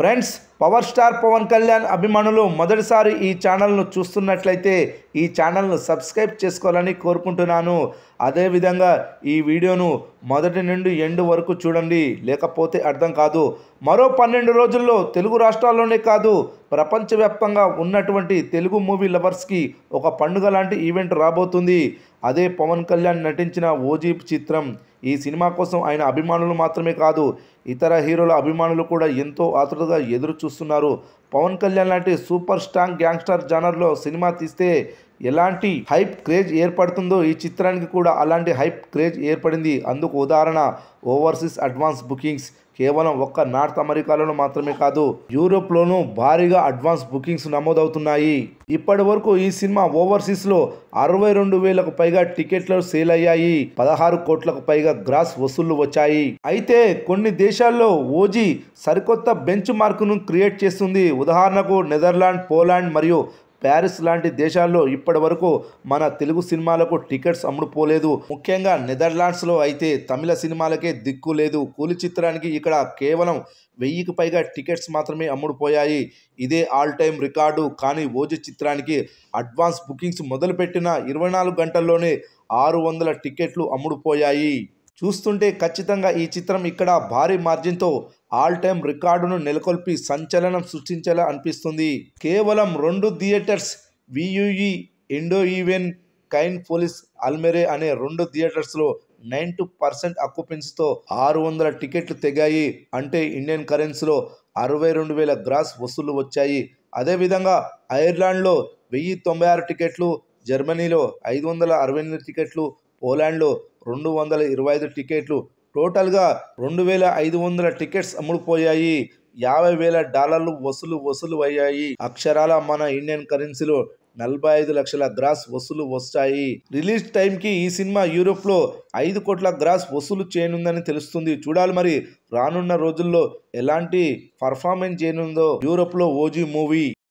Friends, power star Pawan Kalyan అభిమానులు మొదటిసారి ఈ ఛానల్ను చూస్తున్నట్లయితే ఈ ఛానల్ను సబ్స్క్రైబ్ చేసుకోవాలని కోరుకుంటున్నాను. అదేవిధంగా ఈ వీడియోను మొదటి నుండి ఎండ్ వరకు చూడండి, లేకపోతే అర్థం కాదు. మరో 12 రోజుల్లో తెలుగు రాష్ట్రాల్లోనే కాదు, ప్రపంచవ్యాప్తంగా ఉన్నటువంటి తెలుగు మూవీ లవర్స్కి ఒక పండుగ లాంటి ఈవెంట్ రాబోతుంది. అదే పవన్ కళ్యాణ్ నటించిన ఓజీ చిత్రం. ఈ సినిమా కోసం ఆయన అభిమానులు మాత్రమే కాదు, ఇతర హీరోల అభిమానులు కూడా ఎంతో ఆతృతగా ఎదురు చూస్తున్నారు. పవన్ కళ్యాణ్ లాంటి సూపర్ స్టార్ గ్యాంగ్స్టర్ జానర్లో సినిమా తీస్తే ఎలాంటి హైప్ క్రేజ్ ఏర్పడుతుందో ఈ చిత్రానికి కూడా అలాంటి హైప్ క్రేజ్ ఏర్పడింది. అందుకు ఉదాహరణ ఓవర్సీస్ అడ్వాన్స్ బుకింగ్స్. కేవలం ఒక్క నార్త్ అమెరికాలోనూ మాత్రమే కాదు, యూరోప్లోనూ భారీగా అడ్వాన్స్ బుకింగ్స్ నమోదవుతున్నాయి. ఇప్పటి వరకు ఈ సినిమా ఓవర్సీస్లో 62,000కు పైగా టికెట్లు సేల్ అయ్యాయి. 16 కోట్లకు పైగా గ్రాస్ వసూళ్లు వచ్చాయి. అయితే కొన్ని దేశాల్లో ఓజీ సరికొత్త బెంచ్ మార్కును క్రియేట్ చేస్తుంది. ఉదాహరణకు నెదర్లాండ్, పోలాండ్ మరియు ప్యారిస్ లాంటి దేశాల్లో ఇప్పటి వరకు మన తెలుగు సినిమాలకు టికెట్స్ అమ్ముడుపోలేదు. ముఖ్యంగా నెదర్లాండ్స్లో అయితే తమిళ సినిమాలకే దిక్కు లేదు. కూలి చిత్రానికి ఇక్కడ కేవలం 1000కి పైగా టికెట్స్ మాత్రమే అమ్ముడుపోయాయి. ఇదే ఆల్ టైమ్ రికార్డు. కానీ ఓజీ చిత్రానికి అడ్వాన్స్ బుకింగ్స్ మొదలుపెట్టిన 24 గంటల్లోనే 600 టికెట్లు అమ్ముడుపోయాయి. చూస్తుంటే ఖచ్చితంగా ఈ చిత్రం ఇక్కడ భారీ మార్జిన్తో ఆల్ టైమ్ రికార్డును నెలకొల్పి సంచలనం సృష్టించేలా అనిపిస్తుంది. కేవలం 2 theatres, Vue Eindhoven Kinepolis Almere అనే 2 థియేటర్స్లో 92% ఆక్యుపెన్సీతో 600 టికెట్లు తెగాయి. అంటే ఇండియన్ కరెన్సీలో 62,000 గ్రాస్ వసూళ్లు వచ్చాయి. అదేవిధంగా ఐర్లాండ్లో 1096 టికెట్లు, జర్మనీలో 568 టికెట్లు, పోలాండ్లో 225 టికెట్లు, టోటల్గా 2,500 టికెట్స్ అమ్ముడుపోయాయి. $50,000 వసూలు అయ్యాయి. అక్షరాల మన ఇండియన్ కరెన్సీలో 45 లక్షల గ్రాస్ వసూలు వస్తాయి. రిలీజ్ టైంకి ఈ సినిమా యూరోప్లో 5 కోట్ల గ్రాస్ వసూలు చేయనుందని తెలుస్తుంది. చూడాలి మరి రానున్న రోజుల్లో ఎలాంటి పర్ఫార్మెన్స్ చేయనుందో యూరోప్లో ఓజీ మూవీ.